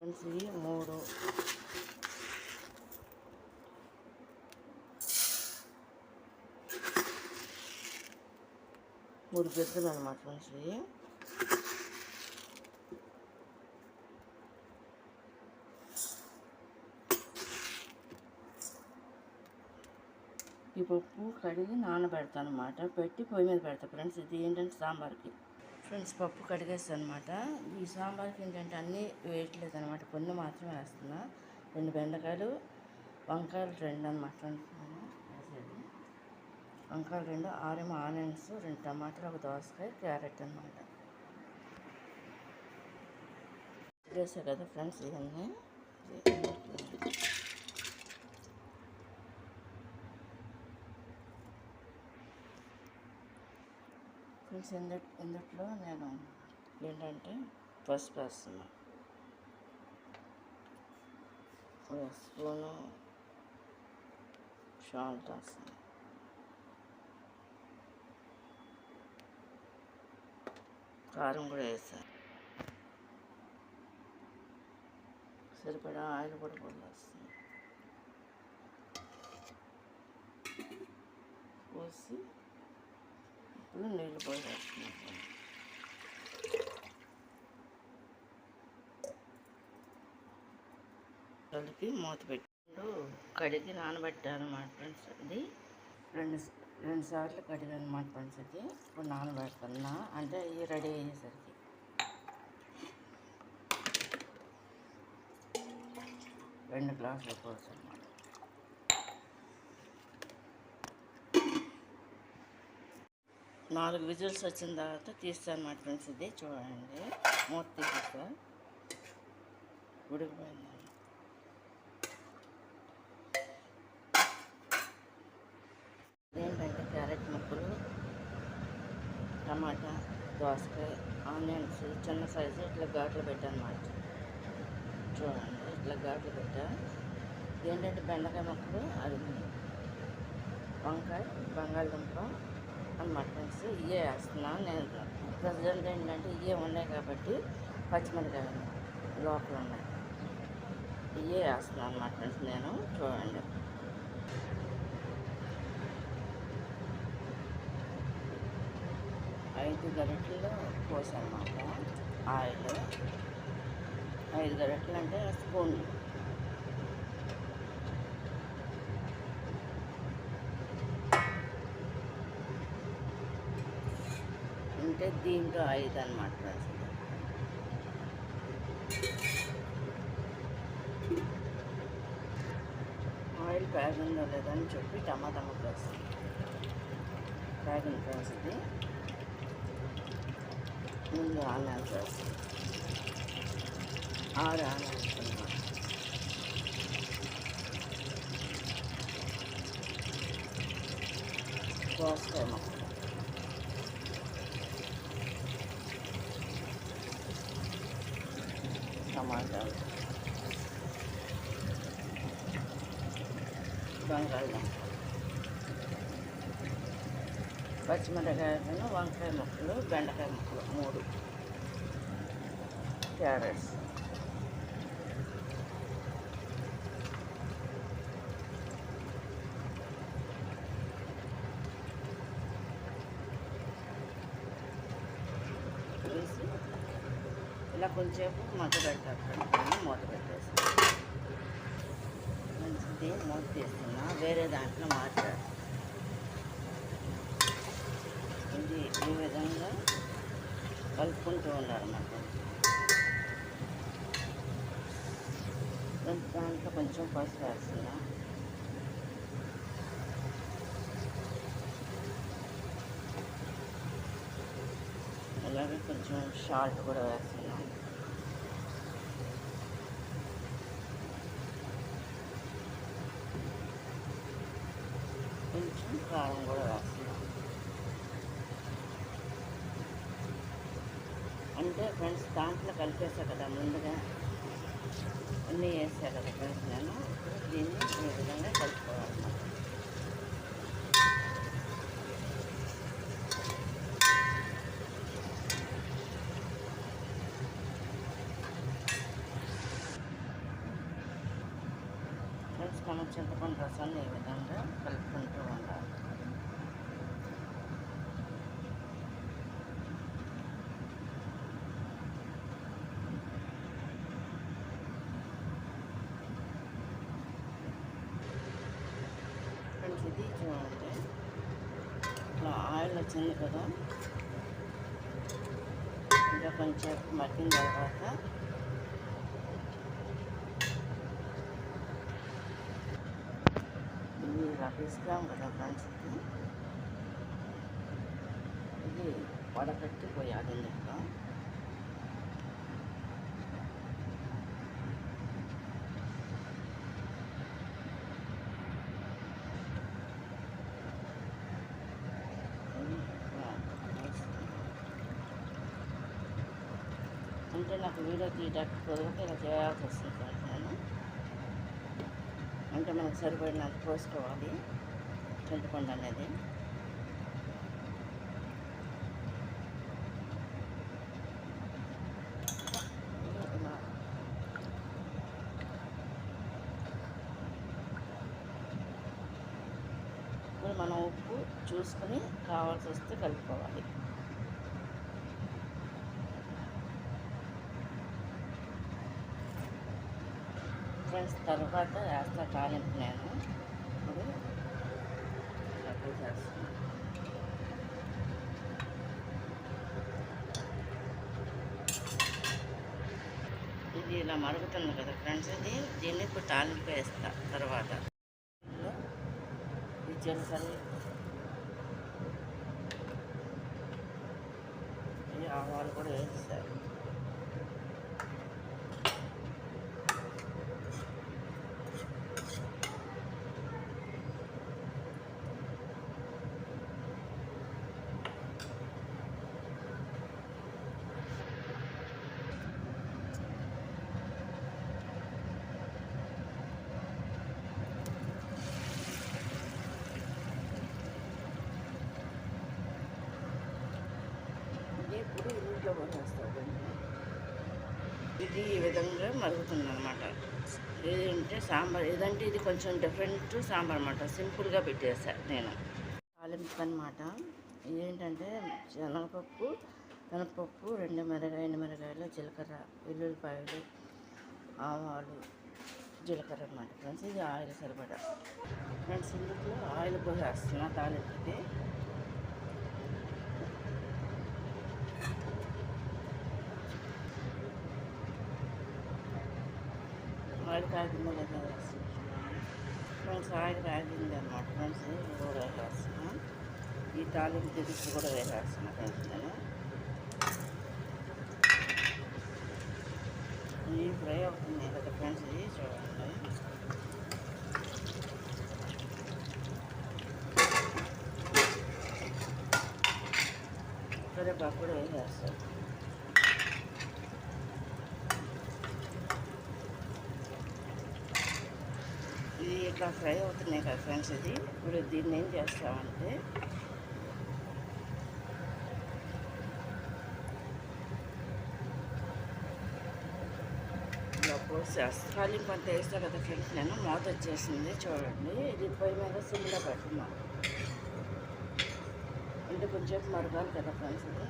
Friends ఇవి మూడు పెద్దలు అనమాట ఫ్రెండ్స్ ఇవి. ఈ పప్పు కడిగి నానబెడతాను అనమాట, పెట్టి పొయ్యి మీద పెడతాను ఫ్రెండ్స్. ఇది ఏంటంటే సాంబార్కి ఫ్రెండ్స్ పప్పు కడిగేస్తాను అనమాట. ఈ సాంబార్కి ఏంటంటే అన్నీ వేయట్లేదు అనమాట, కొన్ని మాత్రమే వేస్తున్నా. 2 బెండకాయలు, వంకాయలు 2 అనమాట వేసేది. వంకాయలు 2, 6 ఆనియన్స్, 2 టమాటాలు, 1 దోసకాయ, క్యారెట్ అనమాట వేసా కదా ఫ్రెండ్స్. ఇవన్నీ ఫ్రెండ్స్ ఇందుట్లో నేను ఏంటంటే పసుపు వేస్తున్నా, 1 స్పూను సాల్ట్ వేస్తున్నా, కారం కూడా వేస్తాను, సరిపడా ఆయిల్ కూడా పోసేస్తాను. పోసి ఇప్పుడు నీళ్ళు పోసేస్తున్నాను. కలిపి మూత పెట్టి కడిగి నానబెట్టాను అన్నమాట ఫ్రెండ్స్. అది రెండు సార్లు కడిగాను అన్నమాట ఫ్రెండ్స్. అది ఇప్పుడు నానబెడుతున్నా, అంటే ఇవి రెడీ అయ్యేసరికి 2 గ్లాసులు పోసి అన్నమాట. నాలుగు విజిల్స్ వచ్చిన తర్వాత తీస్తాను అన్నమాట ఫ్రెండ్స్. ఇది చూడండి, మూత తీసేస్తా, ఉడికిపోయింది. ఏంటంటే క్యారెట్ ముక్కలు, టమాటా, దోసకాయ, ఆనియన్స్ చిన్న సైజు ఇట్లా ఘాట్లు పెట్టానమాట. చూడండి ఇట్లా ఘాట్లు పెట్టా. ఏంటంటే బెండకాయ ముక్కలు, అది వంకాయ, బంగాళదుంప అన్నమాట ఫ్రెండ్స్. ఇవే వేస్తున్నాను నేను ప్రజెంట్. ఏంటంటే ఇవే ఉన్నాయి కాబట్టి పచ్చిమిరకాయలు లోపల ఉన్నాయి, ఇవే వేస్తున్నాను అన్నమాట ఫ్రెండ్స్ నేను. చూడండి 5 గరిటెలు పోసానమాట ఆయిల్. 5 గరిటెలు అంటే స్పూన్లు. అంటే దీంట్లో 5 అన్నమాట ఫ్రెండ్స్. ఆయిల్ ప్యాగిందో లేదని చెప్పి టమాటా ముక్క వేస్తాను. ప్యాగింగ్ ఫ్రెండ్స్. ఇది ముందు ఆనియన్స్ వేస్తాను, 6 ఆనియన్స్ అన్నమాట. దోసకాయ ముక్క, టమాటాలు, బంగాళదుంప, పచ్చిమిరకాయలు, వంకాయ ముక్కలు, బెండకాయ ముక్కలు 3, క్యారెట్స్, వేసి ఇలా కొంచెంసేపు మగ్గ పెట్టాలి. మూత పెట్టేసి మంచిది మూత తీస్తున్నా, వేరే దాంట్లో మాట్లాడు. ఇది ఈ విధంగా కలుపుకుంటూ ఉండాలన్నమాట. దాంట్లో కొంచెం పసుపు వేస్తున్నా, అలాగే కొంచెం సాల్ట్ కూడా వేస్తున్నా, కొంచెం కారం కూడా వేస్తున్నా. అంటే ఫ్రెండ్స్ దాంట్లో కలిపేసా కదా ముందుగా, అన్నీ వేసా కదా ఫ్రెండ్స్ నేను. దీన్ని ఈ విధంగా కలుపుకోవాలన్నమాట. చింతపండు రసాన్ని ఈ విధంగా కలుపుకుంటూ ఉండాలి. ఫ్రెండ్స్ ఇది చూడండి, ఇట్లా ఆయిల్ వచ్చింది కదా, ఇంకా కొంచెం మగ్గిన తర్వాత ఇది రపిస్తాం కదా ఫ్రెండ్స్, ఇది వడపెట్టి పోయాలి ఇందులో. అంటే నాకు వీడియో తీయడానికి కుదరక ఇలా చేయాల్సి వస్తుంది ఫ్రెండ్స్. నేను అంటే మనకు సరిపడినంత పోసుకోవాలి చింతపండు అనేది. ఇప్పుడు మనం ఉప్పు చూసుకొని కావాల్సి వస్తే కలుపుకోవాలి. ఫ్రెండ్స్ తర్వాత వేస్తా తాలింపు నేను ఇప్పుడు అప్లై చేస్తాను. ఇది ఇలా మరుగుతుంది కదా ఫ్రెండ్స్, దీన్ని ఇప్పుడు తాలింపు వేస్తా. తర్వాత ఈ జీలకర్ర, ఈ ఆవాలు కూడా వేస్తారు. ఇప్పుడు ఇంట్లో పోసేస్తాను. ఇది ఈ విధంగా మరుగుతుంది అనమాట. ఏదంటే సాంబార్, ఏదంటే ఇది కొంచెం డిఫరెంట్ సాంబార్ అనమాట. సింపుల్గా పెట్టేసాను నేను. తాలింపు అనమాట. ఏంటంటే శనగపప్పు, మినపప్పు, 2 మిరగాయలు, జీలకర్ర, వెల్లుల్లిపాయలు, ఆవాలు, జీలకర్ర అనమాట ఫ్రెండ్స్. ఇది ఆయిల్ సరిపడా ఫ్రెండ్స్. ఇందులో ఆయిల్ పోసేస్తున్నా తాలింపుకి. ఆయిల్ కాగిందో లేదా ఫ్రెండ్స్, ఆయిల్ కాగింది అనమాట ఫ్రెండ్స్. కూడా వేసేస్తున్నా. ఈ తాలింపు దిగుసు కూడా వేసేస్తున్నా ఫ్రెండ్స్ నేను. ఈ ఫ్రై అవుతుంది కదా ఫ్రెండ్స్, ఇది చూడండి. కరివేపాకు కూడా వేసేస్తాను. ఇది ఇట్లా ఫ్రై అవుతున్నాయి కదా ఫ్రెండ్స్. ఇది ఇప్పుడు దీన్ని ఏం చేస్తామంటే ఇలా పోసేస్తాను. తాలింపు అంతా వేస్తా కదా ఫ్రెండ్స్ నేను. మూత వచ్చేసింది చూడండి. ఇది పొయ్యి మీద సిమ్లో పెట్టున్నాను. అంటే కొంచెం మరగాలి కదా ఫ్రెండ్స్. ఇది